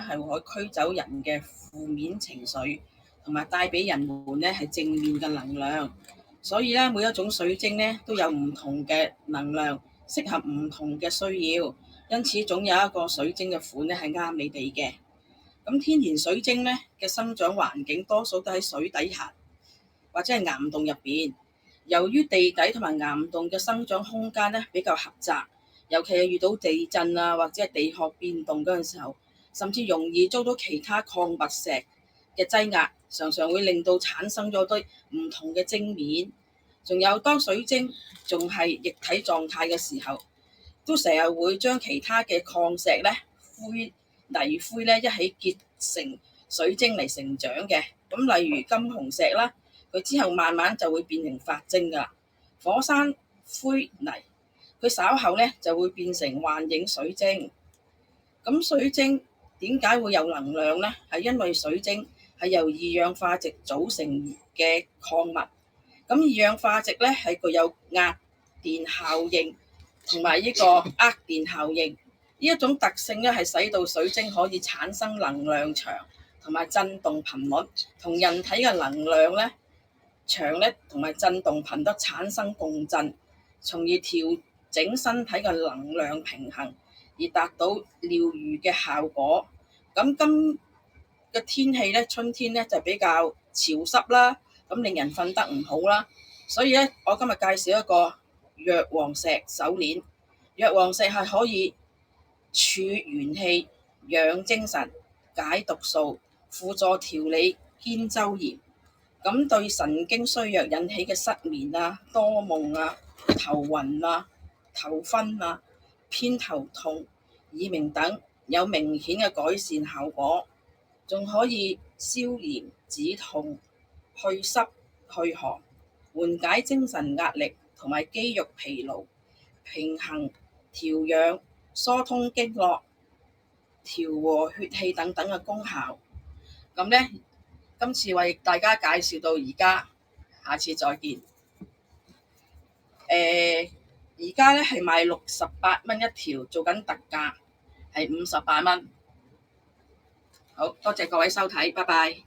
係可以驅走人嘅負面情緒，同埋帶俾人們咧係正面嘅能量。所以咧，每一種水晶咧都有唔同嘅能量，適合唔同嘅需要。因此，總有一個水晶嘅款咧係啱你哋嘅。咁天然水晶咧嘅生長環境多數都喺水底下或者係岩洞入邊。由於地底同埋岩洞嘅生長空間咧比較狹窄，尤其係遇到地震啊或者係地殼變動嗰陣時候，甚至容易遭到其他礦物石嘅擠壓，常常會令到產生咗堆唔同嘅晶面。仲有當水晶仲係液體狀態嘅時候，都成日會將其他嘅礦石咧泥灰咧一起結成水晶嚟成長嘅。咁例如金紅石啦，佢之後慢慢就會變成髮晶噶啦。火山灰泥，佢稍後咧就會變成幻影水晶。咁水晶點解會有能量呢？係因為水晶係由二氧化矽組成嘅礦物。咁二氧化矽咧係具有壓電效應同埋呢個握電效應，呢一種特性咧係使到水晶可以產生能量場同埋震動頻率，同人體嘅能量咧場咧同埋震動頻率產生共振，從而調整身體嘅能量平衡，而達到療愈嘅效果。咁今嘅天氣咧，春天咧就比較潮濕啦，咁令人瞓得唔好啦。所以咧，我今日介紹一個藥王石手鏈。藥王石係可以儲元氣、養精神、解毒素、輔助調理肩周炎。咁對神經衰弱引起嘅失眠啊、多夢啊、頭暈啊、頭昏啊、偏頭痛、耳鳴等有明顯嘅改善效果，仲可以消炎止痛、去濕去寒、緩解精神壓力同埋肌肉疲勞、平衡調養、疏通經絡、調和血氣等等嘅功效。咁咧，今次為大家介紹到而家，下次再見。而家咧係賣68蚊一條，做緊特價係58蚊。好多謝各位收睇，拜拜。